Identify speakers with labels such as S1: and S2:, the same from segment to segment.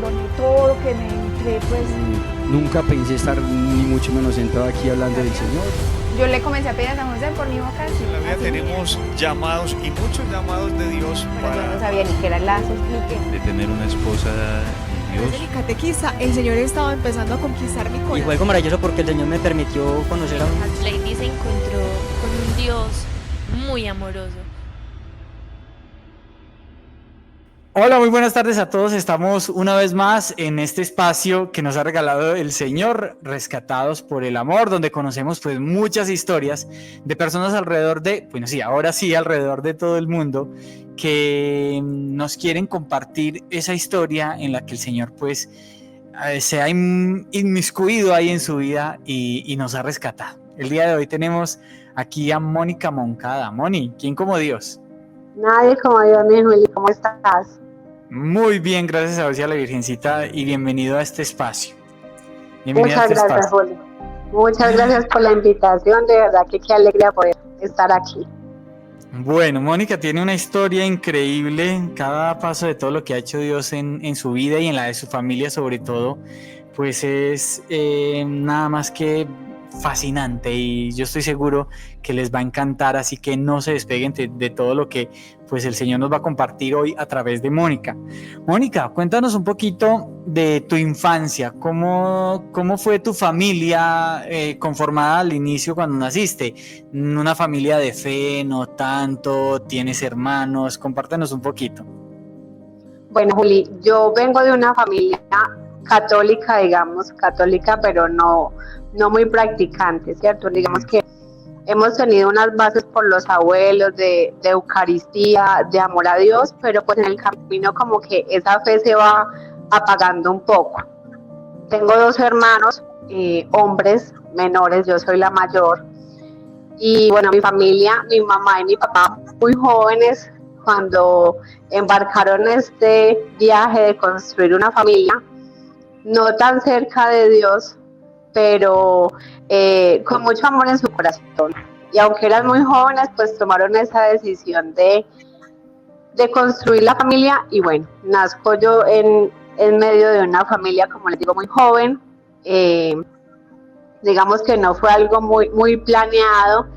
S1: valoné todo lo que me entré, pues
S2: Nunca pensé estar ni mucho menos sentado aquí hablando del Señor.
S1: yo le comencé a pedir a San José por mi vocación.
S3: En la vida
S1: Así
S3: tenemos llamados y muchos llamados de Dios
S1: pero yo no
S3: para...
S1: sabía ni qué era el lazo, explique.
S4: de tener una esposa de
S5: Desde
S4: Dios.
S5: mi catequista, el Señor estaba empezando a conquistar mi
S6: Y
S5: corazón.
S6: fue algo maravilloso porque el Señor me permitió conocer a un...
S7: Lady se encontró con un Dios muy amoroso.
S8: Hola, muy buenas tardes a todos. Estamos una vez más en este espacio que nos ha regalado el Señor, Rescatados por el Amor, donde conocemos pues muchas historias de personas alrededor de, bueno sí, ahora sí, alrededor de todo el mundo, que nos quieren compartir esa historia en la que el Señor pues se ha inmiscuido ahí en su vida y nos ha rescatado. El día de hoy tenemos aquí a Mónica Moncada. Moni, ¿quién como Dios?
S9: Nadie como Dios, mi Juli, ¿cómo estás?
S8: Muy bien, gracias a Dios y a la Virgencita, y bienvenido a este espacio. Bienvenido
S9: Muchas
S8: a este
S9: gracias,
S8: espacio.
S9: Juli. Muchas gracias por la invitación, de verdad que qué alegría poder estar aquí.
S8: Bueno, Mónica tiene una historia increíble en cada paso de todo lo que ha hecho Dios en su vida y en la de su familia sobre todo, pues es nada más que fascinante y yo estoy seguro que les va a encantar, así que no se despeguen de todo lo que pues el Señor nos va a compartir hoy a través de Mónica. Mónica, cuéntanos un poquito de tu infancia, cómo fue tu familia conformada al inicio cuando naciste, una familia de fe, no tanto, tienes hermanos, compártenos un poquito.
S9: Bueno, Juli, yo vengo de una familia católica, digamos, católica, pero no muy practicante, ¿cierto? Digamos que hemos tenido unas bases por los abuelos de Eucaristía, de amor a Dios, pero pues en el camino como que esa fe se va apagando un poco. Tengo dos hermanos, hombres menores, yo soy la mayor, y bueno, mi familia, mi mamá y mi papá, muy jóvenes, cuando embarcaron este viaje de construir una familia, no tan cerca de Dios, pero con mucho amor en su corazón. Y aunque eran muy jóvenes, pues tomaron esa decisión de construir la familia. Y bueno, nazco yo en medio de una familia, como les digo, muy joven. Digamos que no fue algo muy planeado,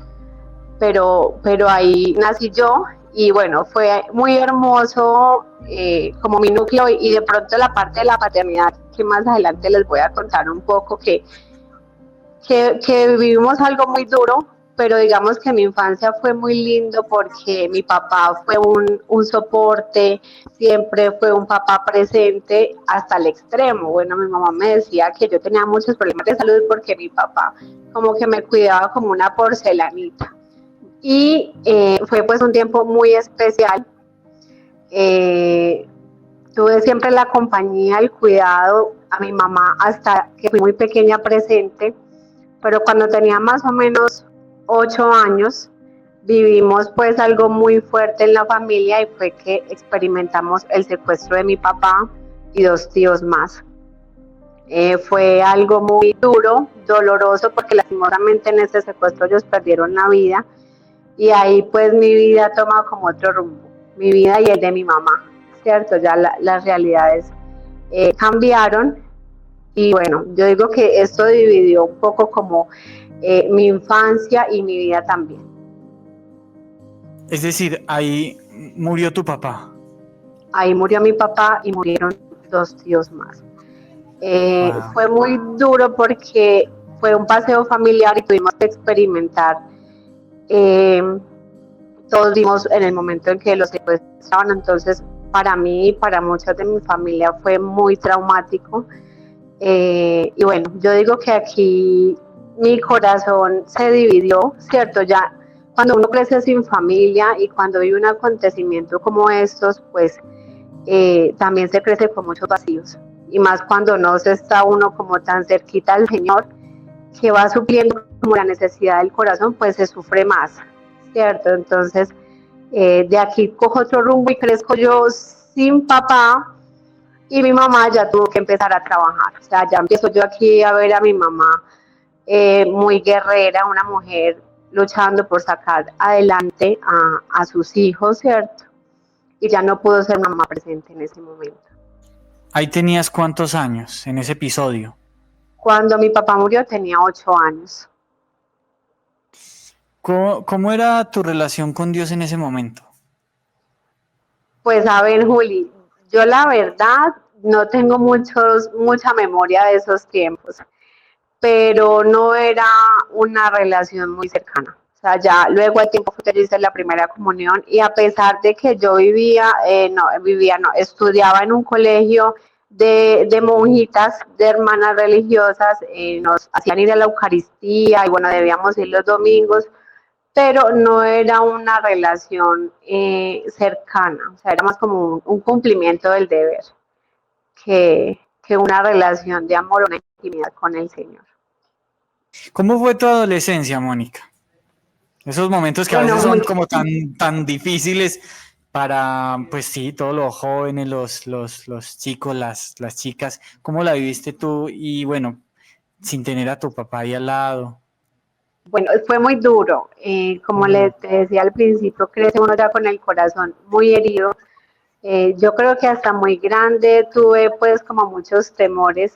S9: pero ahí nací yo. Y bueno, fue muy hermoso como mi núcleo y de pronto la parte de la paternidad, que más adelante les voy a contar un poco, que vivimos algo muy duro, pero digamos que mi infancia fue muy lindo porque mi papá fue un soporte, siempre fue un papá presente hasta el extremo. Bueno, mi mamá me decía que yo tenía muchos problemas de salud porque mi papá como que me cuidaba como una porcelanita. Y fue pues un tiempo muy especial. Tuve siempre la compañía, el cuidado a mi mamá hasta que fui muy pequeña presente, pero cuando tenía más o menos 8 años vivimos pues algo muy fuerte en la familia y fue que experimentamos el secuestro de mi papá y 2 tíos más. Fue algo muy duro, doloroso, porque lastimosamente en ese secuestro ellos perdieron la vida y ahí pues mi vida toma como otro rumbo, mi vida y el de mi mamá, ¿cierto? Ya las realidades cambiaron. Y bueno, yo digo que esto dividió un poco como mi infancia y mi vida también.
S8: Es decir, ahí murió tu papá.
S9: Ahí murió mi papá y murieron 2 tíos más.
S8: Wow.
S9: Fue muy duro porque fue un paseo familiar y tuvimos que experimentar. Todos vimos en el momento en que los secuestraban, entonces para mí y para muchas de mi familia fue muy traumático. Y bueno, yo digo que aquí mi corazón se dividió, ¿cierto? Ya cuando uno crece sin familia y cuando vive un acontecimiento como estos, pues también se crece con muchos vacíos. Y más cuando no se está uno como tan cerquita al Señor, que va supliendo como la necesidad del corazón, pues se sufre más, ¿cierto? Entonces, de aquí cojo otro rumbo y crezco yo sin papá. Y mi mamá ya tuvo que empezar a trabajar. O sea, ya empiezo yo aquí a ver a mi mamá muy guerrera, una mujer luchando por sacar adelante a sus hijos, ¿cierto? Y ya no pudo ser mamá presente en ese momento.
S8: Ahí tenías cuántos años en ese episodio.
S9: Cuando mi papá murió tenía 8 años.
S8: ¿Cómo era tu relación con Dios en ese momento?
S9: Pues a ver, Juli, yo la verdad no tengo mucha memoria de esos tiempos, pero no era una relación muy cercana. O sea, ya luego al tiempo fue que yo hice la primera comunión y a pesar de que yo estudiaba en un colegio de monjitas, de hermanas religiosas, nos hacían ir a la Eucaristía y bueno, debíamos ir los domingos, pero no era una relación cercana, o sea, era más como un cumplimiento del deber que una relación de amor o una intimidad con el Señor.
S8: ¿Cómo fue tu adolescencia, Mónica? Esos momentos que a
S9: Bueno,
S8: veces son
S9: muy-
S8: como tan difíciles para, pues sí, todos los jóvenes, los chicos, las chicas. ¿Cómo la viviste tú? Y bueno, sin tener a tu papá ahí al lado.
S9: Bueno, fue muy duro. Como te decía al principio, crece uno ya con el corazón muy herido. Yo creo que hasta muy grande tuve pues como muchos temores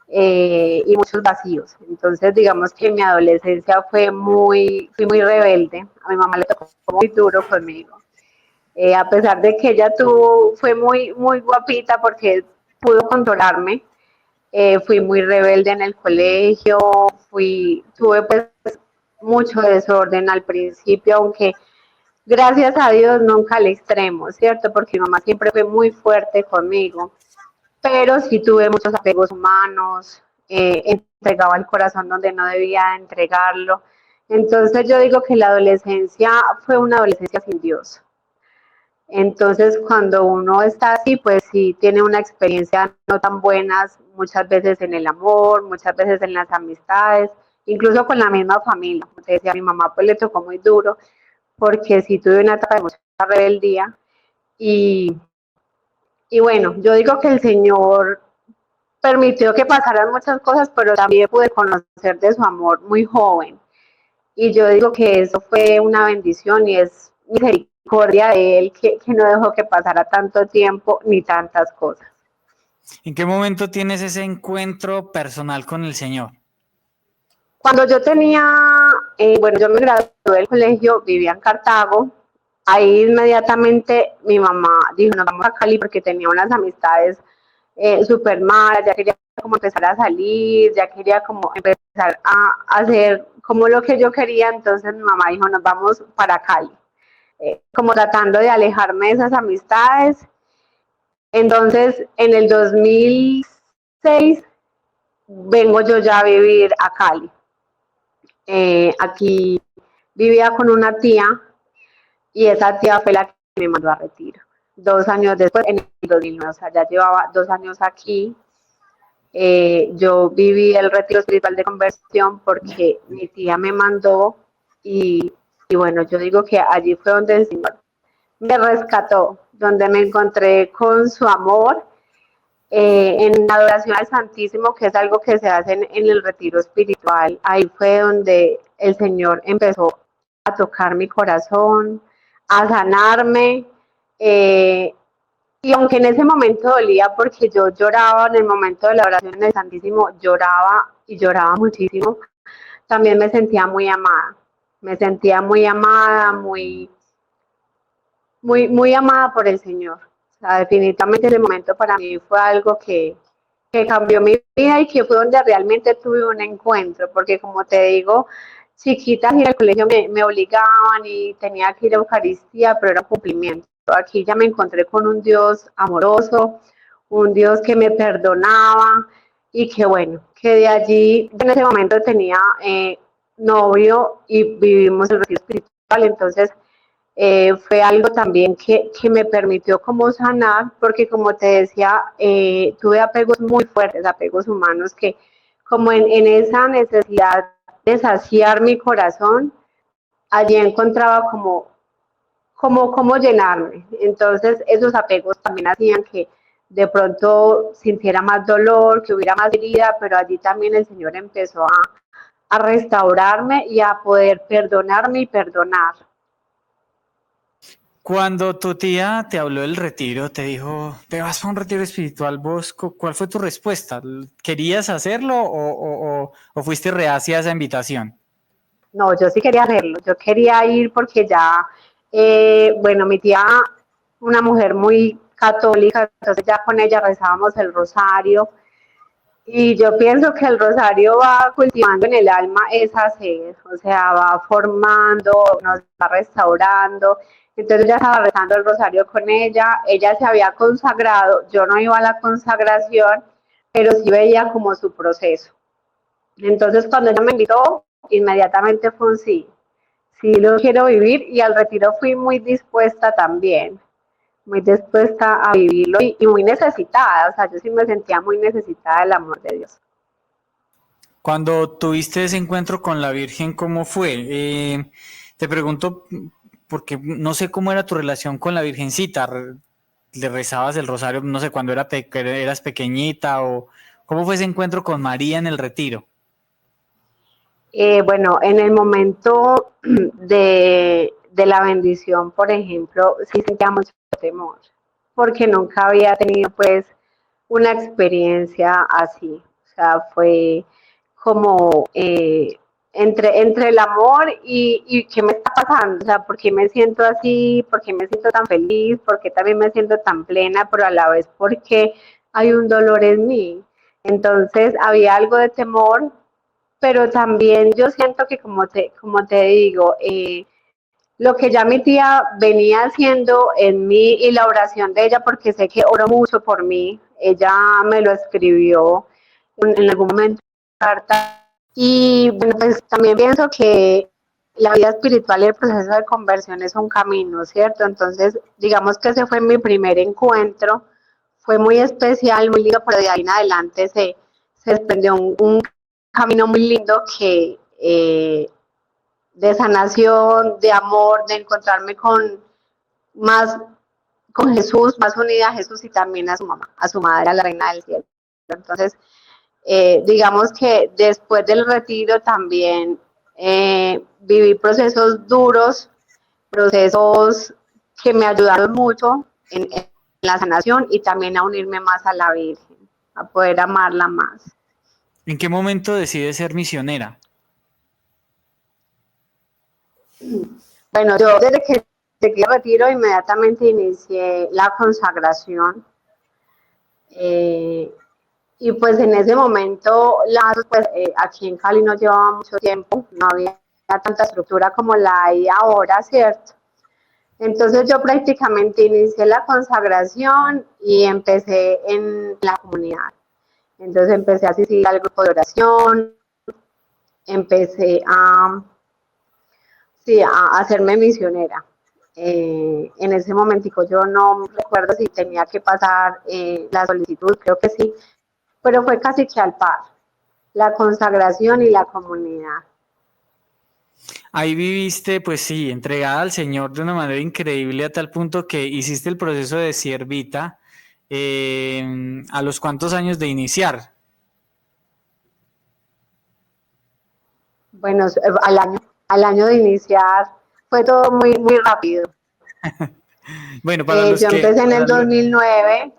S9: y muchos vacíos. Entonces, digamos que mi adolescencia fui muy rebelde. A mi mamá le tocó muy duro conmigo. A pesar de que ella fue muy guapita porque pudo controlarme, fui muy rebelde en el colegio, tuve pues mucho desorden al principio, aunque gracias a Dios nunca al extremo, ¿cierto? Porque mi mamá siempre fue muy fuerte conmigo, pero sí tuve muchos apegos humanos, entregaba el corazón donde no debía entregarlo. Entonces yo digo que la adolescencia fue una adolescencia sin Dios. Entonces, cuando uno está así, pues sí tiene una experiencia no tan buenas, muchas veces en el amor, muchas veces en las amistades, incluso con la misma familia. Como te decía, a mi mamá pues le tocó muy duro, porque sí tuve una etapa de mucha rebeldía. Y, y bueno, yo digo que el Señor permitió que pasaran muchas cosas, pero también pude conocer de su amor muy joven. Y yo digo que eso fue una bendición y es misericordia de Él que no dejó que pasara tanto tiempo ni tantas cosas.
S8: ¿En qué momento tienes ese encuentro personal con el Señor?
S9: Cuando yo bueno, yo me gradué del colegio, vivía en Cartago, ahí inmediatamente mi mamá dijo, nos vamos a Cali porque tenía unas amistades súper malas, ya quería como empezar a salir, ya quería como empezar a hacer como lo que yo quería, entonces mi mamá dijo, nos vamos para Cali, como tratando de alejarme de esas amistades. Entonces, en el 2006 vengo yo ya a vivir a Cali. Aquí vivía con una tía y esa tía fue la que me mandó a retiro. 2 años después, en el 2009, o sea, ya llevaba 2 años aquí. Yo viví el retiro espiritual de conversión porque mi tía me mandó y bueno, yo digo que allí fue donde el Señor me rescató, donde me encontré con su amor en la adoración al Santísimo, que es algo que se hace en el retiro espiritual. Ahí fue donde el Señor empezó a tocar mi corazón, a sanarme. Y aunque en ese momento dolía porque yo lloraba en el momento de la oración en el Santísimo, lloraba y lloraba muchísimo, también me sentía muy amada. Me sentía muy amada, muy amada por el Señor. O sea, definitivamente ese momento para mí fue algo que cambió mi vida y que fue donde realmente tuve un encuentro, porque como te digo, chiquita ir al colegio me obligaban y tenía que ir a Eucaristía, pero era un cumplimiento. Aquí ya me encontré con un Dios amoroso, un Dios que me perdonaba y que bueno, que de allí en ese momento tenía novio y vivimos el retiro espiritual, entonces fue algo también que me permitió como sanar, porque como te decía, tuve apegos muy fuertes, apegos humanos que como en esa necesidad de saciar mi corazón, allí encontraba como llenarme. Entonces esos apegos también hacían que de pronto sintiera más dolor, que hubiera más herida, pero allí también el Señor empezó a restaurarme y a poder perdonarme y perdonar.
S8: Cuando tu tía te habló del retiro, te dijo, te vas a un retiro espiritual, vos, ¿cuál fue tu respuesta? ¿Querías hacerlo o fuiste reacia a esa invitación?
S9: No, yo sí quería hacerlo, yo quería ir porque ya, bueno, mi tía, una mujer muy católica, entonces ya con ella rezábamos el rosario y yo pienso que el rosario va cultivando en el alma esa sed, o sea, va formando, nos va restaurando. Entonces ya estaba rezando el rosario con ella se había consagrado, yo no iba a la consagración, pero sí veía como su proceso. Entonces cuando ella me invitó, inmediatamente fue un sí, sí lo quiero vivir y al retiro fui muy dispuesta también, muy dispuesta a vivirlo y muy necesitada, o sea, yo sí me sentía muy necesitada del amor de Dios.
S8: Cuando tuviste ese encuentro con la Virgen, ¿cómo fue? Te pregunto porque no sé cómo era tu relación con la Virgencita. ¿Le rezabas el rosario, no sé, cuando eras pequeñita o cómo fue ese encuentro con María en el retiro?
S9: Bueno, en el momento de la bendición, por ejemplo, sí sentía mucho temor, porque nunca había tenido pues una experiencia así. O sea, fue como entre el amor y qué me está pasando, o sea, por qué me siento así, por qué me siento tan feliz, por qué también me siento tan plena, pero a la vez porque hay un dolor en mí. Entonces había algo de temor, pero también yo siento que como te digo, lo que ya mi tía venía haciendo en mí y la oración de ella, porque sé que oró mucho por mí, ella me lo escribió en algún momento en carta, y bueno, pues también pienso que la vida espiritual y el proceso de conversión es un camino, ¿cierto? Entonces, digamos que ese fue mi primer encuentro, fue muy especial, muy lindo, pero de ahí en adelante se desprendió un camino muy lindo que de sanación, de amor, de encontrarme más con Jesús, más unida a Jesús y también a su mamá, a su madre, a la reina del cielo. Entonces, digamos que después del retiro también viví procesos duros, procesos que me ayudaron mucho en la sanación y también a unirme más a la Virgen, a poder amarla más.
S8: ¿En qué momento decides ser misionera?
S9: Bueno, yo desde que llegué al retiro inmediatamente inicié la consagración. Y pues en ese momento, pues, aquí en Cali no llevaba mucho tiempo, no había tanta estructura como la hay ahora, ¿cierto? Entonces yo prácticamente inicié la consagración y empecé en la comunidad. Entonces empecé a asistir al grupo de oración, empecé a hacerme misionera. En ese momentico yo no recuerdo si tenía que pasar la solicitud, creo que sí, pero fue casi que al par, la consagración y la comunidad.
S8: Ahí viviste, pues sí, entregada al Señor de una manera increíble a tal punto que hiciste el proceso de siervita a los cuántos años de iniciar.
S9: Bueno, al año de iniciar fue todo muy, muy rápido.
S8: Bueno, para los
S9: yo
S8: que...
S9: empecé en el 2009.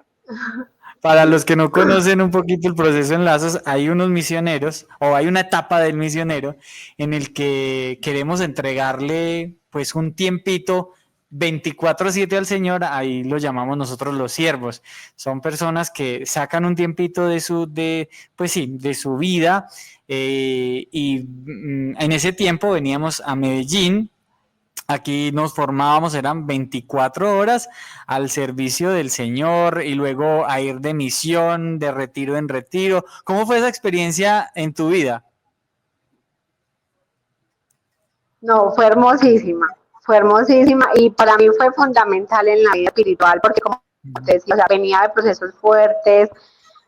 S8: Para los que no conocen un poquito el proceso en Lazos, hay unos misioneros o hay una etapa del misionero en el que queremos entregarle pues un tiempito 24/7 al Señor, ahí lo llamamos nosotros los siervos. Son personas que sacan un tiempito de su vida y en ese tiempo veníamos a Medellín. Aquí nos formábamos, eran 24 horas al servicio del Señor y luego a ir de misión, de retiro en retiro. ¿Cómo fue esa experiencia en tu vida?
S9: No, fue hermosísima y para mí fue fundamental en la vida espiritual porque como te decía, o sea, venía de procesos fuertes,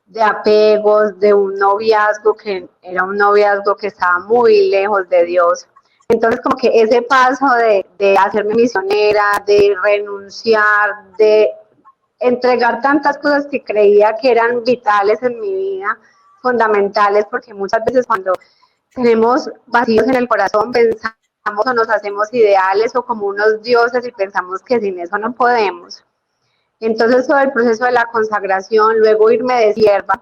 S9: de apegos, de un noviazgo que era un noviazgo que estaba muy lejos de Dios. Entonces como que ese paso de hacerme misionera, de renunciar, de entregar tantas cosas que creía que eran vitales en mi vida, fundamentales, porque muchas veces cuando tenemos vacíos en el corazón pensamos o nos hacemos ideales o como unos dioses y pensamos que sin eso no podemos. Entonces todo el proceso de la consagración, luego irme de sierva,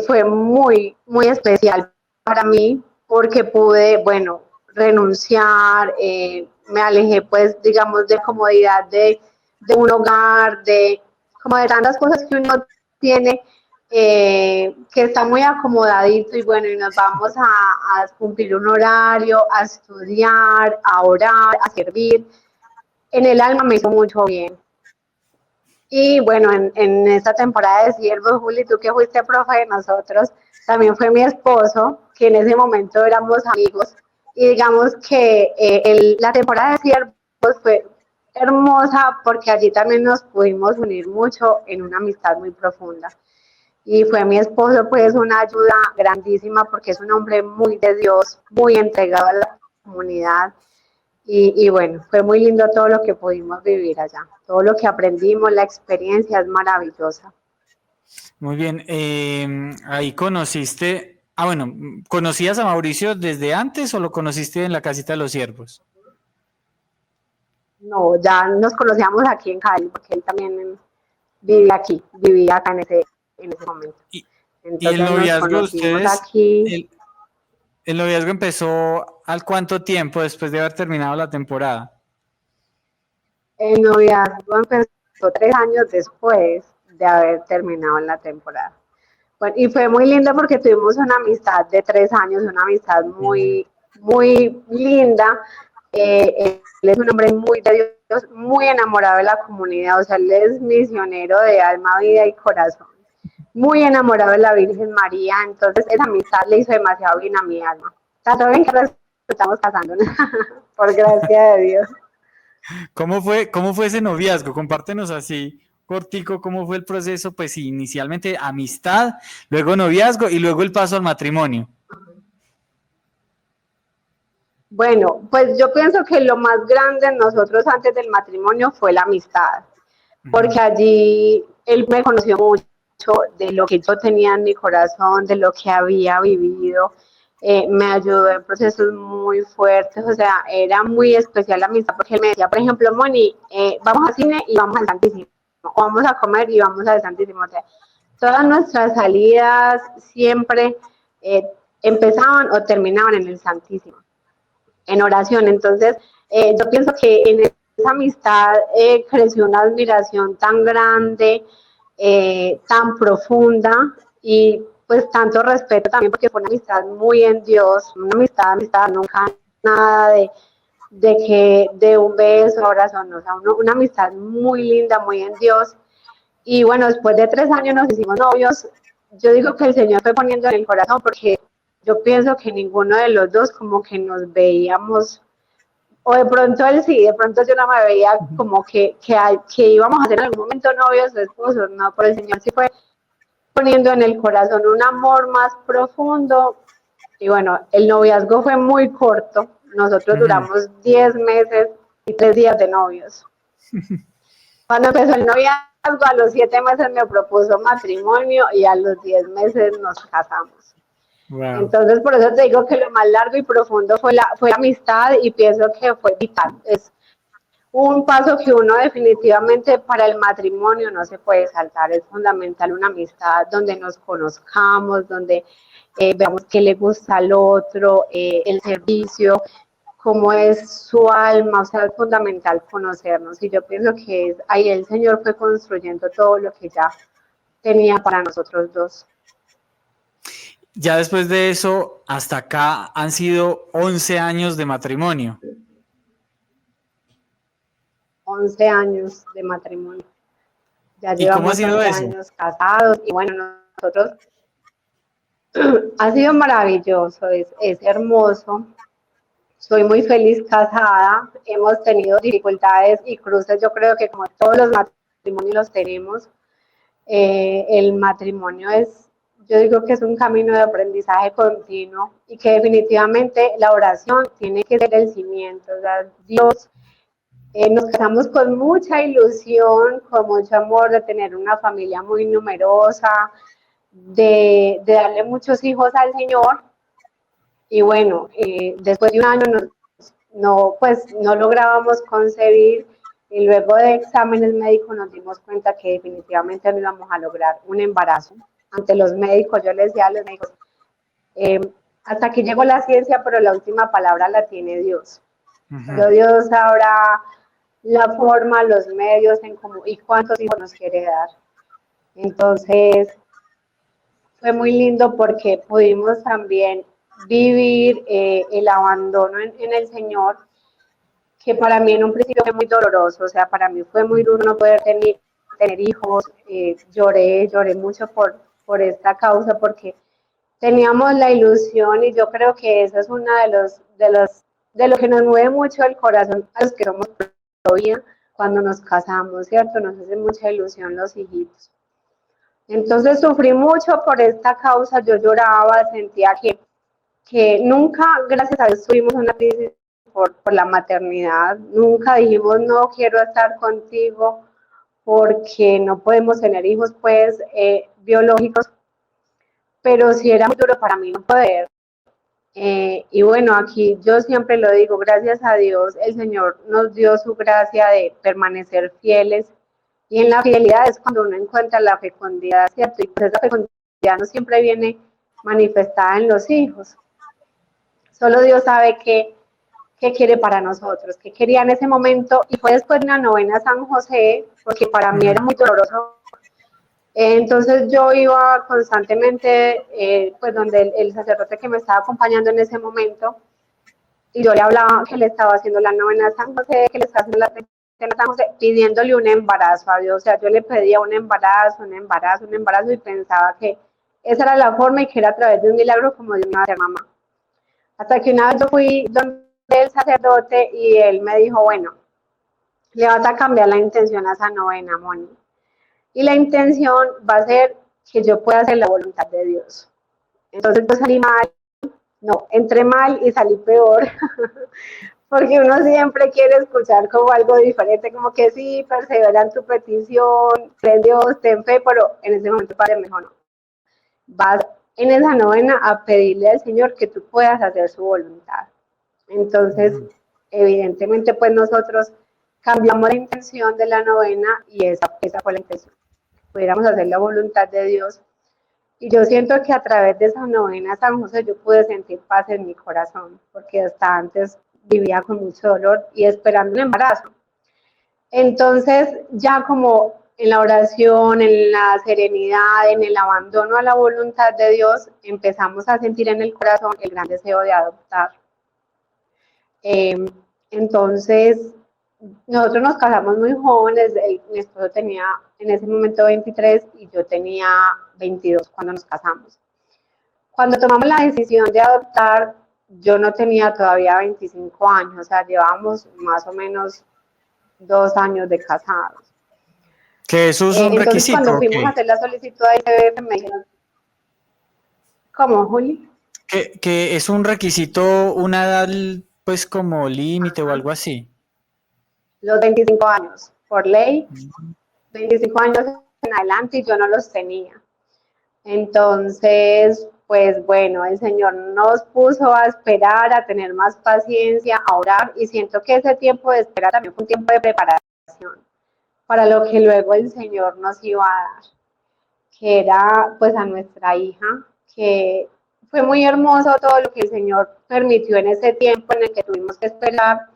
S9: fue muy, muy especial para mí porque pude, bueno, renunciar, me alejé pues digamos de comodidad de un hogar, como de tantas cosas que uno tiene que está muy acomodadito y bueno, y nos vamos a cumplir un horario, a estudiar, a orar, a servir. En el alma me hizo mucho bien. Y bueno, en esta temporada de siervos, Juli, tú que fuiste profe de nosotros, también fue mi esposo, que en ese momento éramos amigos, y digamos que la temporada de siervos fue hermosa porque allí también nos pudimos unir mucho en una amistad muy profunda. Y fue mi esposo pues una ayuda grandísima porque es un hombre muy de Dios, muy entregado a la comunidad. Y bueno, fue muy lindo todo lo que pudimos vivir allá, todo lo que aprendimos, la experiencia es maravillosa.
S8: Muy bien, ahí conociste, bueno, ¿conocías a Mauricio desde antes o lo conociste en la casita de los siervos?
S9: No, ya nos conocíamos aquí en Cali, porque él también vivía acá en ese momento.
S8: Y
S9: Entonces
S8: el noviazgo de
S9: nos conocimos
S8: ustedes,
S9: aquí.
S8: el noviazgo empezó ¿al cuánto tiempo después de haber terminado la temporada?
S9: El noviazgo empezó 3 años después de haber terminado la temporada. Bueno, y fue muy lindo porque tuvimos una amistad de 3 años, una amistad muy, muy linda. Él es un hombre muy de Dios, muy enamorado de la comunidad, o sea, él es misionero de alma, vida y corazón, muy enamorado de la Virgen María, entonces esa amistad le hizo demasiado bien a mi alma. Está todo bien que nos estamos casándonos, por gracia de Dios.
S8: ¿Cómo fue ese noviazgo? Compártenos así, cortico, cómo fue el proceso, pues inicialmente amistad, luego noviazgo y luego el paso al matrimonio.
S9: Bueno, pues yo pienso que lo más grande en nosotros antes del matrimonio fue la amistad, porque allí él me conoció mucho de lo que yo tenía en mi corazón, de lo que había vivido, me ayudó en procesos muy fuertes, o sea, era muy especial la amistad, porque él me decía, por ejemplo, Moni, vamos al cine y vamos al Santísimo, o vamos a comer y vamos al Santísimo, o sea, todas nuestras salidas siempre empezaban o terminaban en el Santísimo, en oración. Entonces, yo pienso que en esa amistad creció una admiración tan grande, tan profunda y pues tanto respeto también porque fue una amistad muy en Dios, una amistad, nunca nada de un beso, abrazo, no, o sea, una amistad muy linda, muy en Dios. Y bueno, después de 3 años nos hicimos novios. Yo digo que el Señor fue poniendo en el corazón porque yo pienso que ninguno de los dos como que nos veíamos, o de pronto él sí, de pronto yo no me veía como que íbamos a ser en algún momento novios o esposos, no, pero el Señor sí fue poniendo en el corazón un amor más profundo. Y bueno, el noviazgo fue muy corto, nosotros duramos 10 meses y 3 días de novios. Cuando empezó el noviazgo, a los 7 meses me propuso matrimonio y a los 10 meses nos casamos. Wow. Entonces, por eso te digo que lo más largo y profundo fue la amistad y pienso que fue vital. Es un paso que uno definitivamente para el matrimonio no se puede saltar. Es fundamental una amistad donde nos conozcamos, donde veamos qué le gusta al otro, el servicio, cómo es su alma, o sea, es fundamental conocernos. Y yo pienso que ahí el Señor fue construyendo todo lo que ya tenía para nosotros dos.
S8: Ya después de eso, hasta acá han sido 11 años de matrimonio.
S9: 11 años de matrimonio. Ya
S8: ¿Y cómo ha
S9: llevamos
S8: sido
S9: 11
S8: eso?
S9: años casados y bueno, nosotros ha sido maravilloso, es hermoso. Soy muy feliz casada. Hemos tenido dificultades y cruces, yo creo que como todos los matrimonios los tenemos. El matrimonio yo digo que es un camino de aprendizaje continuo y que definitivamente la oración tiene que ser el cimiento. O sea, Dios, nos casamos con mucha ilusión, con mucho amor de tener una familia muy numerosa, de darle muchos hijos al Señor. Y bueno, después de un año no, pues no lográbamos concebir y luego de exámenes médicos nos dimos cuenta que definitivamente no íbamos a lograr un embarazo. Ante los médicos, yo les decía a los médicos, hasta aquí llegó la ciencia, pero la última palabra la tiene Dios. Dios sabrá la forma, los medios en cómo y cuántos hijos nos quiere dar. Entonces, fue muy lindo porque pudimos también vivir el abandono en el Señor, que para mí en un principio fue muy doloroso, o sea, para mí fue muy duro no poder tener hijos, lloré mucho por esta causa, porque teníamos la ilusión y yo creo que eso es una de lo que nos mueve mucho el corazón a los que somos todavía cuando nos casamos, ¿cierto? Nos hace mucha ilusión los hijitos. Entonces sufrí mucho por esta causa, yo lloraba, sentía que nunca, gracias a Dios, tuvimos una crisis por la maternidad, nunca dijimos no quiero estar contigo porque no podemos tener hijos pues biológicos, pero sí era muy duro para mí no poder. Y bueno, aquí yo siempre lo digo, gracias a Dios el Señor nos dio su gracia de permanecer fieles, y en la fidelidad es cuando uno encuentra la fecundidad, ¿cierto? Y pues esa fecundidad no siempre viene manifestada en los hijos. Solo Dios sabe qué quiere para nosotros, qué quería en ese momento, y fue después de una novena a San José, porque para mí era muy doloroso. Entonces yo iba constantemente, pues donde el sacerdote que me estaba acompañando en ese momento, y yo le hablaba que le estaba haciendo la novena a San José, que le estaba haciendo la novena a San José, pidiéndole un embarazo a Dios. O sea, yo le pedía un embarazo, y pensaba que esa era la forma y que era a través de un milagro como Dios me iba a hacer mamá. Hasta que una vez yo fui donde el sacerdote y él me dijo, bueno, le vas a cambiar la intención a esa novena, Moni. Y la intención va a ser que yo pueda hacer la voluntad de Dios. Entonces yo salí mal, no, entré mal y salí peor, porque uno siempre quiere escuchar como algo diferente, como que sí, persevera en tu petición, cree Dios, ten fe, pero en ese momento padre mejor no. Vas en esa novena a pedirle al Señor que tú puedas hacer su voluntad. Entonces, evidentemente, pues nosotros cambiamos la intención de la novena y esa fue la intención. Pudiéramos hacer la voluntad de Dios. Y yo siento que a través de esa novena San José yo pude sentir paz en mi corazón, porque hasta antes vivía con mucho dolor y esperando un embarazo. Entonces, ya como en la oración, en la serenidad, en el abandono a la voluntad de Dios, empezamos a sentir en el corazón el gran deseo de adoptar. Entonces, nosotros nos casamos muy jóvenes, mi esposo tenía en ese momento 23 y yo tenía 22 cuando nos casamos. Cuando tomamos la decisión de adoptar, yo no tenía todavía 25 años, o sea, llevábamos más o menos 2 años de casados.
S8: Que eso es un
S9: entonces,
S8: requisito.
S9: Cuando fuimos a hacer la solicitud de ICBF, me dijeron, ¿cómo, Juli?
S8: Que es un requisito, una edad pues como límite o algo así.
S9: Los 25 años, por ley, 25 años en adelante y yo no los tenía. Entonces, pues bueno, el Señor nos puso a esperar, a tener más paciencia, a orar, y siento que ese tiempo de espera también fue un tiempo de preparación para lo que luego el Señor nos iba a dar, que era pues a nuestra hija, que fue muy hermoso todo lo que el Señor permitió en ese tiempo en el que tuvimos que esperar,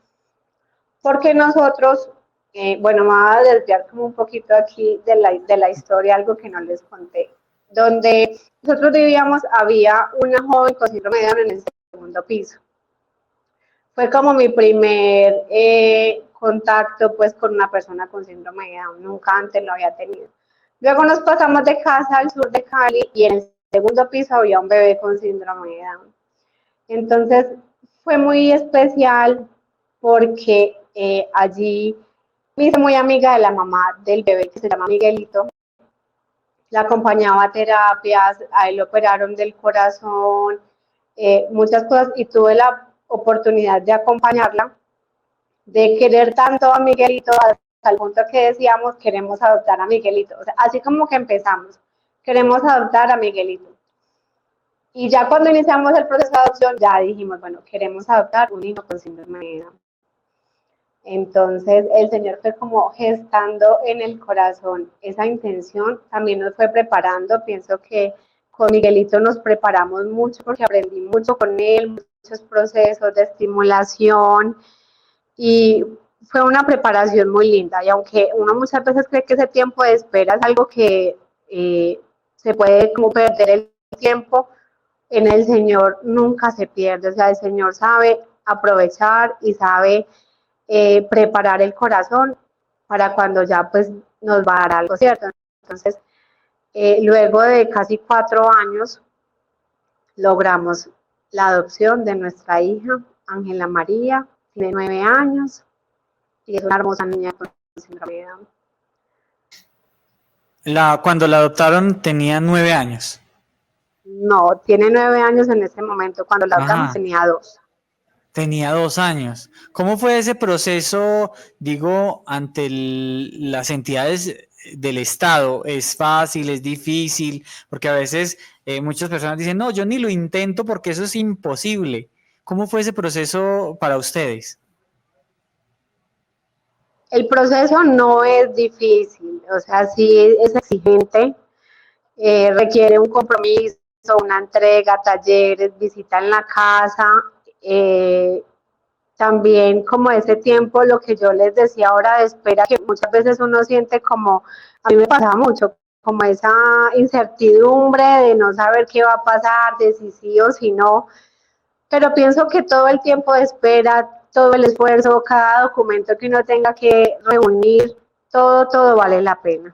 S9: porque nosotros, bueno, me voy a desviar como un poquito aquí de la historia, algo que no les conté. Donde nosotros vivíamos, había una joven con síndrome de Down en el segundo piso. Fue como mi primer contacto pues con una persona con síndrome de Down, nunca antes lo había tenido. Luego nos pasamos de casa al sur de Cali y en el segundo piso había un bebé con síndrome de Down. Entonces fue muy especial porque allí me hice muy amiga de la mamá del bebé que se llama Miguelito. La acompañaba a terapias, a él lo operaron del corazón, muchas cosas, y tuve la oportunidad de acompañarla, de querer tanto a Miguelito hasta el punto que decíamos, queremos adoptar a Miguelito. O sea, así como que empezamos, queremos adoptar a Miguelito. Y ya cuando iniciamos el proceso de adopción, ya dijimos, bueno, queremos adoptar un hijo con síndrome de Down. Entonces el Señor fue como gestando en el corazón esa intención, también nos fue preparando, pienso que con Miguelito nos preparamos mucho porque aprendí mucho con él, muchos procesos de estimulación y fue una preparación muy linda y aunque uno muchas veces cree que ese tiempo de espera es algo que se puede como perder el tiempo, en el Señor nunca se pierde, o sea, el Señor sabe aprovechar y sabe preparar el corazón para cuando ya pues nos va a dar algo, ¿cierto? Entonces, luego de casi 4 años, logramos la adopción de nuestra hija, Ángela María, tiene 9 años y es una hermosa niña con síndrome de Down.
S8: Cuando la adoptaron tenía 9 años.
S9: No, tiene 9 años en este momento, cuando la adoptamos tenía 2.
S8: Tenía 2 años. ¿Cómo fue ese proceso, digo, ante las entidades del Estado? ¿Es fácil, es difícil? Porque a veces muchas personas dicen, no, yo ni lo intento porque eso es imposible. ¿Cómo fue ese proceso para ustedes?
S9: El proceso no es difícil, o sea, sí es exigente, requiere un compromiso, una entrega, talleres, visita en la casa, también como ese tiempo, lo que yo les decía ahora de espera, que muchas veces uno siente como, a mí me pasaba mucho, como esa incertidumbre de no saber qué va a pasar, de si sí o si no, pero pienso que todo el tiempo de espera, todo el esfuerzo, cada documento que uno tenga que reunir, todo vale la pena,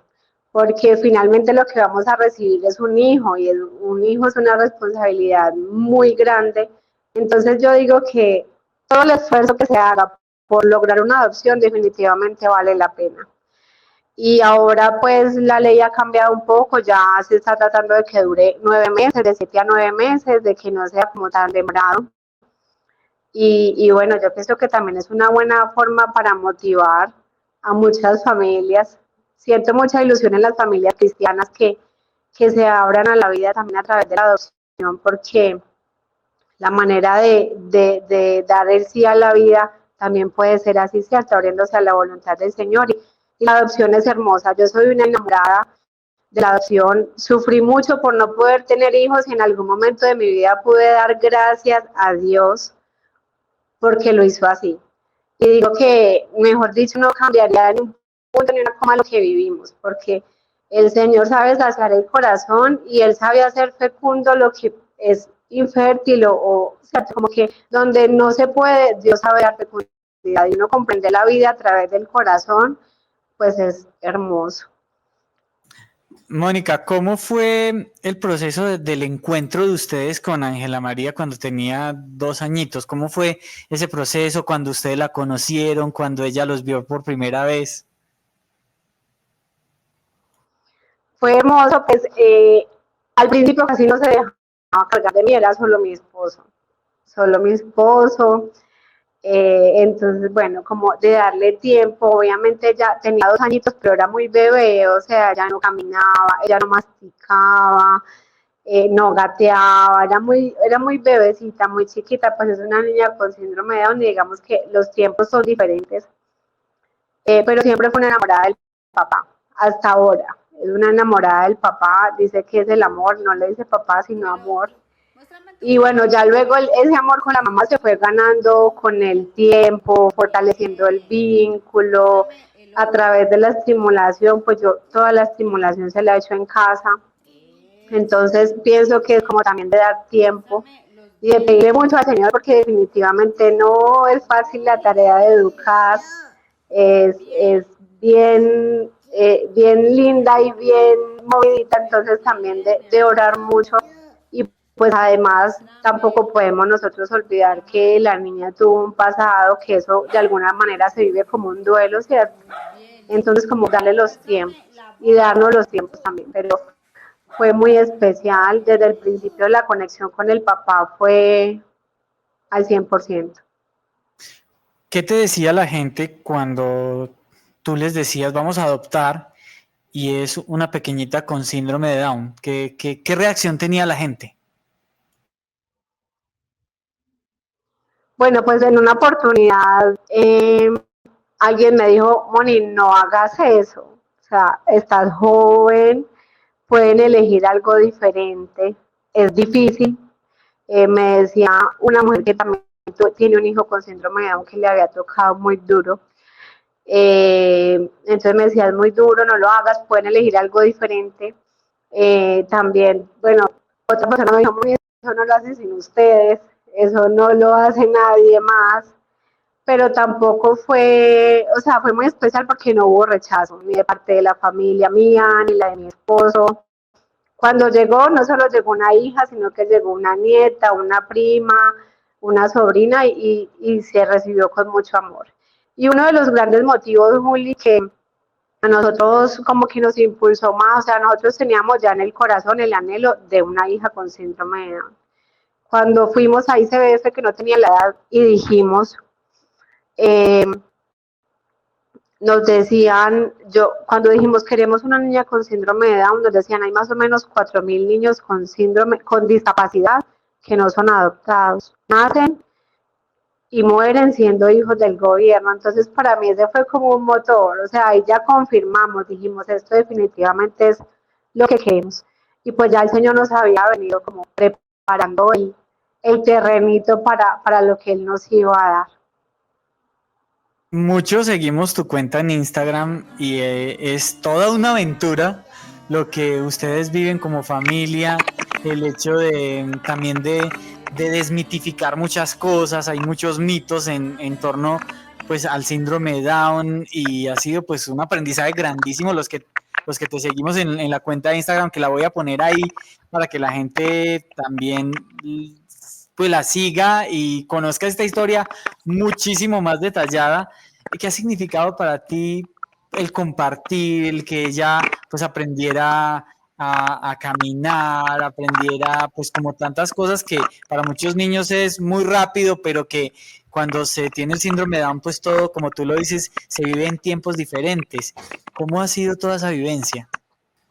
S9: porque finalmente lo que vamos a recibir es un hijo y un hijo es una responsabilidad muy grande. Entonces yo digo que todo el esfuerzo que se haga por lograr una adopción definitivamente vale la pena. Y ahora pues la ley ha cambiado un poco, ya se está tratando de que dure 9 meses, de 7 a 9 meses, de que no sea como tan demorado. Y bueno, yo pienso que también es una buena forma para motivar a muchas familias. Siento mucha ilusión en las familias cristianas que se abran a la vida también a través de la adopción, porque la manera de dar el sí a la vida también puede ser así, ¿cierto? Abriéndose a la voluntad del Señor. Y la adopción es hermosa. Yo soy una enamorada de la adopción. Sufrí mucho por no poder tener hijos y en algún momento de mi vida pude dar gracias a Dios porque lo hizo así. Y digo que, mejor dicho, no cambiaría en un punto ni una coma lo que vivimos, porque el Señor sabe saciar el corazón y Él sabe hacer fecundo lo que es infértil o sea, como que donde no se puede, Dios sabe dar fecundidad y uno comprende la vida a través del corazón, pues es hermoso.
S8: Mónica, ¿cómo fue el proceso del encuentro de ustedes con Ángela María cuando tenía 2 añitos? ¿Cómo fue ese proceso cuando ustedes la conocieron, cuando ella los vio por primera vez?
S9: Fue hermoso, pues al principio casi no se dejaba cargar de mí, era solo mi esposo. Entonces, bueno, como de darle tiempo, obviamente ya tenía 2 añitos, pero era muy bebé, o sea, ella no caminaba, ella no masticaba, no gateaba, era muy bebecita, muy chiquita, pues es una niña con síndrome de Down y digamos que los tiempos son diferentes, pero siempre fue una enamorada del papá, hasta ahora, es una enamorada del papá, dice que es el amor, no le dice papá, sino amor. Y bueno, ya luego ese amor con la mamá se fue ganando con el tiempo, fortaleciendo el vínculo, a través de la estimulación, pues yo toda la estimulación se la he hecho en casa, entonces pienso que es como también de dar tiempo y de pedirle mucho al Señor porque definitivamente no es fácil la tarea de educar, es bien, bien linda y bien movidita, entonces también de orar mucho. Y pues además tampoco podemos nosotros olvidar que la niña tuvo un pasado, que eso de alguna manera se vive como un duelo, ¿cierto? Entonces como darle los tiempos y darnos los tiempos también, pero fue muy especial, desde el principio la conexión con el papá fue al 100%.
S8: ¿Qué te decía la gente cuando tú les decías vamos a adoptar y es una pequeñita con síndrome de Down? ¿Qué reacción tenía la gente?
S9: Bueno, pues en una oportunidad alguien me dijo, Moni, no hagas eso. O sea, estás joven, pueden elegir algo diferente. Es difícil. Me decía una mujer que también tiene un hijo con síndrome de Down que le había tocado muy duro. Entonces me decía, es muy duro, no lo hagas, pueden elegir algo diferente. También, bueno, otra persona me dijo, "Muy bien, eso no lo hacen sin ustedes, eso no lo hace nadie más", pero tampoco fue, o sea, fue muy especial porque no hubo rechazo, ni de parte de la familia mía, ni la de mi esposo. Cuando llegó, no solo llegó una hija, sino que llegó una nieta, una prima, una sobrina y se recibió con mucho amor. Y uno de los grandes motivos, Juli, que a nosotros como que nos impulsó más, o sea, nosotros teníamos ya en el corazón el anhelo de una hija con síndrome de Down. Cuando fuimos a ICBF, que no tenía la edad, y dijimos, eh, nos decían, cuando dijimos queremos una niña con síndrome de Down, nos decían hay más o menos 4.000 niños con síndrome, con discapacidad que no son adoptados, nacen y mueren siendo hijos del gobierno. Entonces para mí ese fue como un motor, o sea, ahí ya confirmamos, dijimos esto definitivamente es lo que queremos. Y pues ya el Señor nos había venido como preparando el terrenito para lo que Él nos iba a dar.
S8: Muchos seguimos tu cuenta en Instagram y es toda una aventura lo que ustedes viven como familia, el hecho de también de desmitificar muchas cosas, hay muchos mitos en torno pues al síndrome de Down y ha sido pues un aprendizaje grandísimo los que te seguimos en la cuenta de Instagram, que la voy a poner ahí para que la gente también pues la siga y conozca esta historia muchísimo más detallada. ¿Qué ha significado para ti el compartir, el que ella pues aprendiera a caminar, aprendiera pues como tantas cosas que para muchos niños es muy rápido, pero que cuando se tiene el síndrome de Down pues todo, como tú lo dices, se vive en tiempos diferentes? ¿Cómo ha sido toda esa vivencia?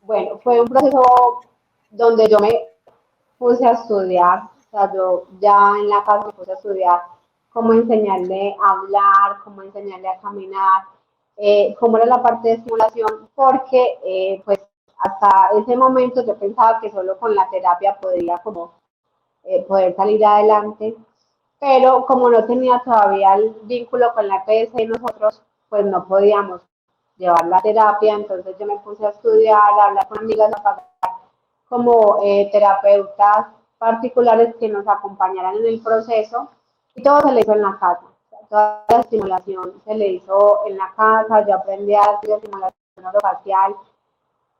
S9: Bueno, fue un proceso donde yo me puse a estudiar, o sea, yo ya en la casa me puse a estudiar cómo enseñarle a hablar, cómo enseñarle a caminar, cómo era la parte de estimulación, porque pues hasta ese momento yo pensaba que solo con la terapia podría como poder salir adelante, pero como no tenía todavía el vínculo con la EPS y nosotros, pues no podíamos llevar la terapia, entonces yo me puse a estudiar, a hablar con amigas, a pagar como terapeutas particulares que nos acompañaran en el proceso y todo se le hizo en la casa. Toda la estimulación se le hizo en la casa, yo aprendí a hacer estimulación orofacial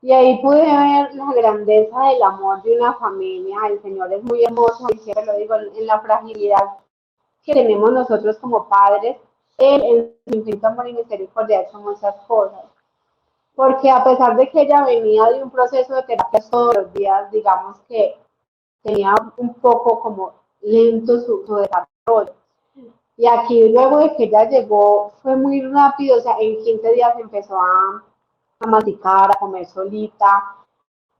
S9: y ahí pude ver la grandeza del amor de una familia. El Señor es muy hermoso y siempre lo digo, en la fragilidad que tenemos nosotros como padres, Él en su infinito amor y misericordia ha hecho muchas cosas. Porque a pesar de que ella venía de un proceso de terapia todos los días, digamos que tenía un poco como lento su desarrollo. Y aquí luego de que ella llegó fue muy rápido, o sea, en 15 días empezó a masticar, a comer solita,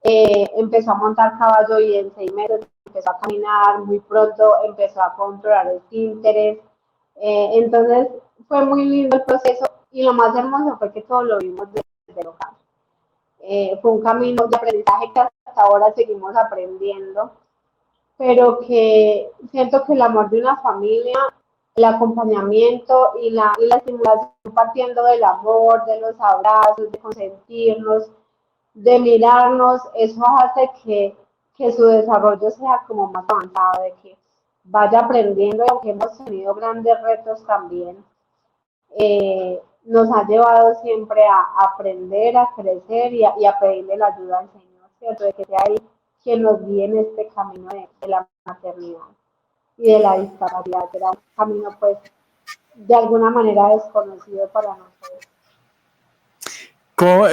S9: empezó a montar caballo y en 6 meses empezó a caminar, muy pronto empezó a controlar el esfínteres. Entonces fue muy lindo el proceso y lo más hermoso fue que todo lo vimos desde el hogar. Fue un camino de aprendizaje que hasta ahora seguimos aprendiendo, pero que siento que el amor de una familia, el acompañamiento y la estimulación partiendo del amor, de los abrazos, de consentirnos, de mirarnos, eso hace que su desarrollo sea como más avanzado, de que vaya aprendiendo, aunque hemos tenido grandes retos también, nos ha llevado siempre a aprender, a crecer y a pedirle la ayuda al Señor, ¿cierto? De que sea Él quien nos guíe en este camino de la maternidad y de la discapacidad, que era un camino pues de alguna manera desconocido para nosotros.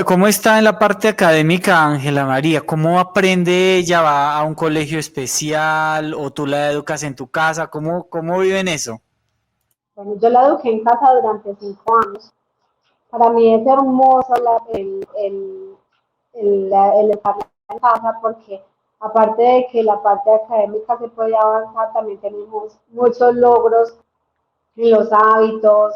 S8: ¿Cómo está en la parte académica Ángela María? ¿Cómo aprende ella? ¿Va a un colegio especial o tú la educas en tu casa? ¿Cómo viven eso?
S9: Bueno, yo la eduqué en casa durante 5 años. Para mí es hermoso el estar en casa porque aparte de que la parte académica se puede avanzar, también tenemos muchos logros en los hábitos,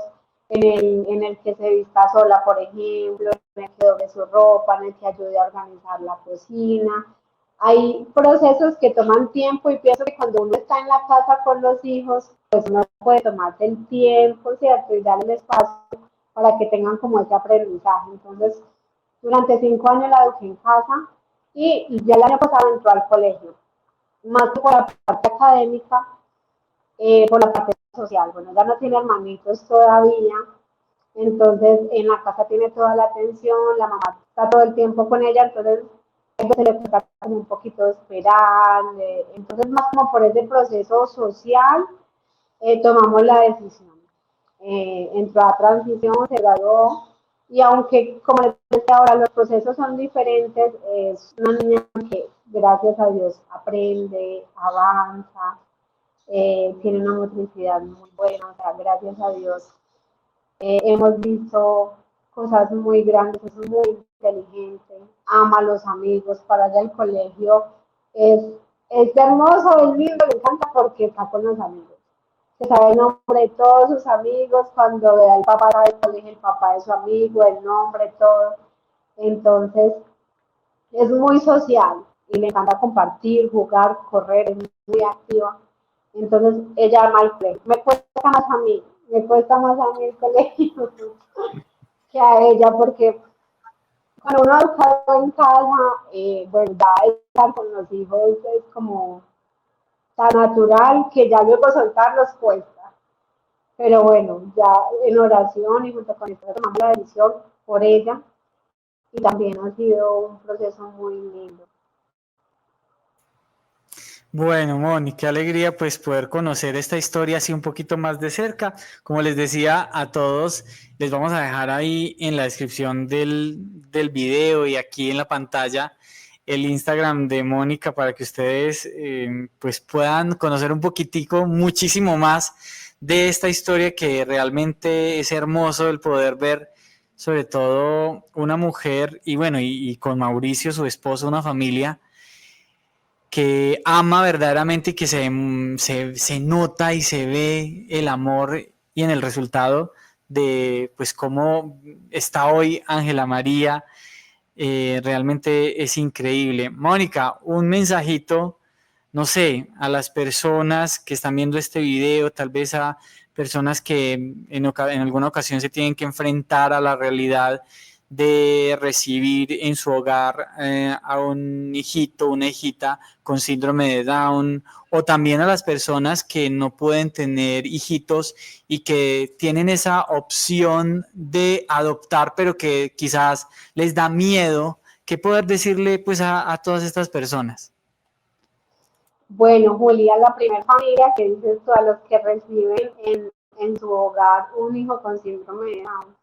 S9: en el que se vista sola, por ejemplo, en el que doble su ropa, en el que ayude a organizar la cocina. Hay procesos que toman tiempo y pienso que cuando uno está en la casa con los hijos, pues uno puede tomarse el tiempo, ¿cierto? Y darle espacio para que tengan como ese aprendizaje. Entonces, durante 5 años la eduqué en casa y ya el año pasado entró al colegio, más que por la parte académica, por la parte social. Bueno, ya no tiene hermanitos todavía, entonces en la casa tiene toda la atención, la mamá está todo el tiempo con ella, entonces se le cuesta como un poquito de esperar, entonces más como por ese proceso social tomamos la decisión. Entró a transición, se graduó y aunque como les decía ahora los procesos son diferentes, es una niña que gracias a Dios aprende, avanza, tiene una motricidad muy buena, o sea, gracias a Dios hemos visto cosas muy grandes, es muy inteligente, ama a los amigos, para allá el colegio es, es hermoso, es lindo, le encanta porque está con los amigos. Se sabe el nombre de todos sus amigos, cuando ve al papá del colegio, el papá de su amigo, el nombre, todo. Entonces, es muy social y le encanta compartir, jugar, correr, es muy activa. Entonces, ella ama el colegio. Me cuesta más a mí el colegio que a ella, porque cuando uno educado en casa, verdad, estar con los hijos es como tan natural que ya luego soltarlos cuesta. Pero bueno, ya en oración y junto con esta tomamos la decisión por ella y también ha sido un proceso muy lindo.
S8: Bueno, Moni, qué alegría pues poder conocer esta historia así un poquito más de cerca. Como les decía a todos, les vamos a dejar ahí en la descripción del video y aquí en la pantalla el Instagram de Mónica para que ustedes pues puedan conocer un poquitico, muchísimo más de esta historia que realmente es hermoso el poder ver, sobre todo una mujer y bueno, y con Mauricio, su esposo, una familia que ama verdaderamente y que se nota y se ve el amor y en el resultado de pues cómo está hoy Ángela María, realmente es increíble. Mónica, un mensajito, no sé, a las personas que están viendo este video, tal vez a personas que en alguna ocasión se tienen que enfrentar a la realidad de recibir en su hogar a un hijito, una hijita con síndrome de Down, o también a las personas que no pueden tener hijitos y que tienen esa opción de adoptar, pero que quizás les da miedo. ¿Qué poder decirle pues a todas estas personas?
S9: Bueno, Julia, la primera familia que dices tú, a los que reciben en su hogar un hijo con síndrome de Down,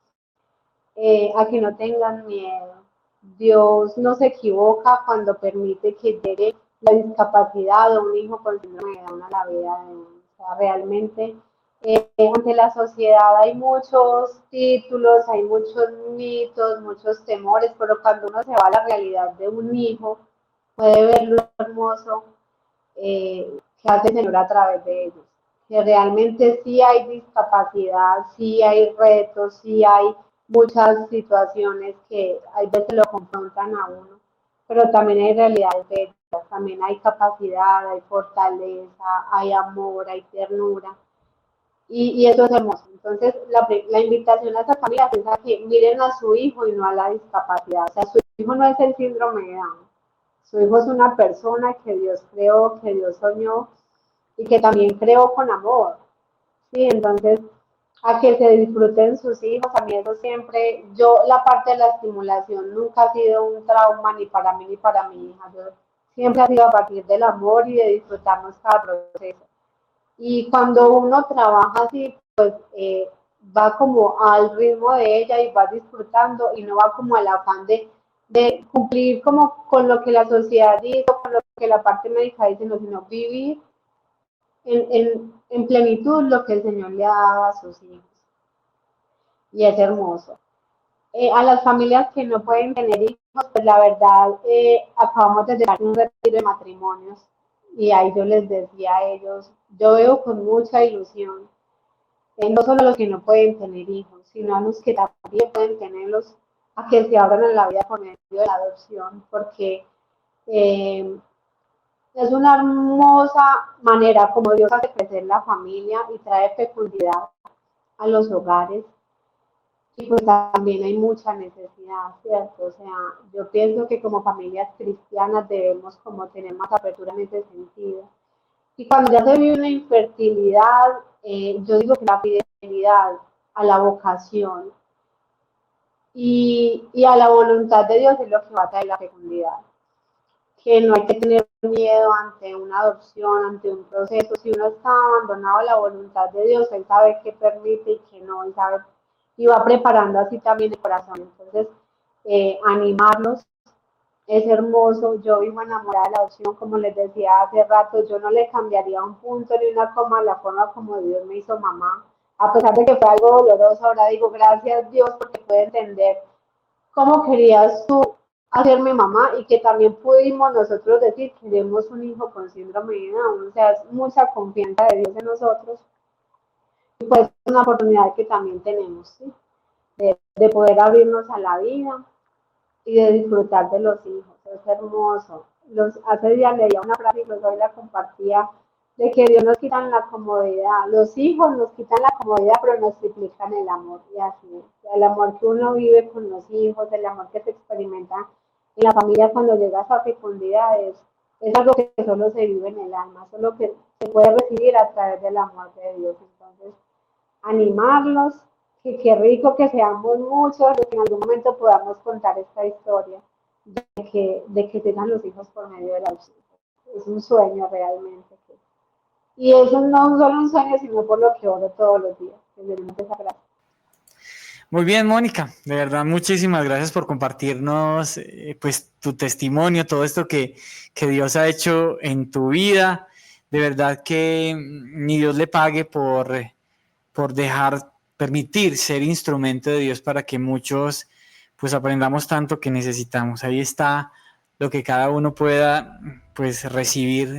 S9: a que no tengan miedo. Dios no se equivoca cuando permite que llegue la discapacidad de un hijo con síndrome de Down a la vida de uno. O sea, realmente, ante la sociedad hay muchos títulos, hay muchos mitos, muchos temores, pero cuando uno se va a la realidad de un hijo, puede ver lo hermoso que hace el Señor a través de ellos. Que realmente sí hay discapacidad, sí hay retos, sí hay muchas situaciones que hay veces lo confrontan a uno, pero también hay realidades bellas, también hay capacidad, hay fortaleza, hay amor, hay ternura, y eso es hermoso. Entonces, la invitación a estas familias es a que miren a su hijo y no a la discapacidad. O sea, su hijo no es el síndrome de Down, su hijo es una persona que Dios creó, que Dios soñó y que también creó con amor. Sí, entonces, a que se disfruten sus hijos, a mí eso siempre, la parte de la estimulación nunca ha sido un trauma ni para mí ni para mi hija, yo siempre ha sido a partir del amor y de disfrutarnos cada proceso. Y cuando uno trabaja así, pues va como al ritmo de ella y va disfrutando y no va como al afán de cumplir como con lo que la sociedad dice, con lo que la parte médica dice, no, sino vivir en plenitud lo que el Señor le ha dado a sus hijos. Y es hermoso. A las familias que no pueden tener hijos, pues la verdad, acabamos de llegar a un retiro de matrimonios y ahí yo les decía a ellos, yo veo con mucha ilusión no solo a los que no pueden tener hijos, sino a los que también pueden tenerlos, a que se abran en la vida por medio de la adopción, porque eh, es una hermosa manera como Dios hace crecer la familia y trae fecundidad a los hogares. Y pues también hay mucha necesidad, ¿cierto? O sea, yo pienso que como familias cristianas debemos como tener más apertura en ese sentido. Y cuando ya se vive una infertilidad, yo digo que la fidelidad a la vocación y a la voluntad de Dios es lo que va a traer la fecundidad. Que no hay que tener miedo ante una adopción, ante un proceso. Si uno está abandonado a la voluntad de Dios, Él sabe qué permite y qué no, Él sabe, y va preparando así también el corazón. Entonces, animarlos es hermoso. Yo vivo enamorada de la adopción, como les decía hace rato, yo no le cambiaría un punto ni una coma a la forma como Dios me hizo mamá. A pesar de que fue algo doloroso, ahora digo gracias Dios porque puede entender cómo querías tú hacerme mamá y que también pudimos nosotros decir que queremos un hijo con síndrome de Down. O sea, es mucha confianza de Dios en nosotros y pues es una oportunidad que también tenemos, ¿sí? De poder abrirnos a la vida y de disfrutar de los hijos. Es hermoso. Hace días leía una frase y hoy la compartía de que Dios nos quita la comodidad. Los hijos nos quitan la comodidad, pero nos triplican el amor. Y así es. El amor que uno vive con los hijos, el amor que se experimenta en la familia cuando llega a esa fecundidad es algo que solo se vive en el alma, solo que se puede recibir a través del amor de Dios. Entonces, animarlos, que qué rico que seamos muchos, que en algún momento podamos contar esta historia de que tengan los hijos por medio de la adopción. Es un sueño realmente. Y eso no es solo un sueño, sino por lo que oro todos los días.
S8: Muy bien, Mónica, de verdad, muchísimas gracias por compartirnos pues tu testimonio, todo esto que Dios ha hecho en tu vida. De verdad que ni Dios le pague por permitir ser instrumento de Dios para que muchos pues aprendamos tanto que necesitamos. Ahí está lo que cada uno pueda pues recibir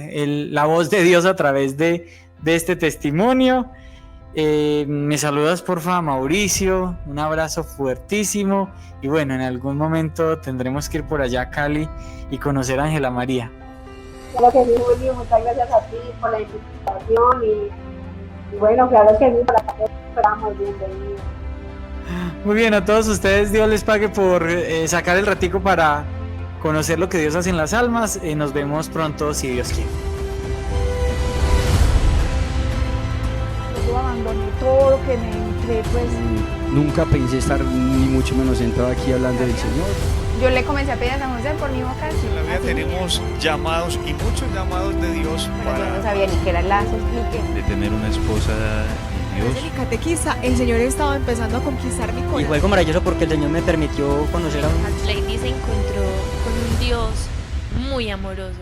S8: la voz de Dios a través de este testimonio. Me saludas porfa, Mauricio, un abrazo fuertísimo y bueno, en algún momento tendremos que ir por allá a Cali y conocer a Ángela María.
S9: Claro que sí, Julio, muchas gracias a ti por la invitación y bueno, claro que sí, para acá te esperamos, bienvenido.
S8: Muy bien, a todos ustedes Dios les pague por sacar el ratico para conocer lo que Dios hace en las almas. Nos vemos pronto si Dios quiere.
S1: Yo abandoné todo lo que me entré, pues
S2: Nunca pensé estar ni mucho menos sentado aquí hablando del Señor.
S1: yo le comencé a pedir a San José por mi vocación.
S3: En la vida
S1: así
S3: tenemos llamados y muchos llamados de Dios
S1: pero yo no
S3: para
S1: sabía ni qué era el lazo, explique.
S4: de tener una esposa en Dios.
S5: El catequista, el Señor estaba empezando a conquistar mi
S6: Y
S5: corazón.
S6: fue algo maravilloso porque el Señor me permitió conocer a un...
S7: Lady se encontró con un Dios muy amoroso.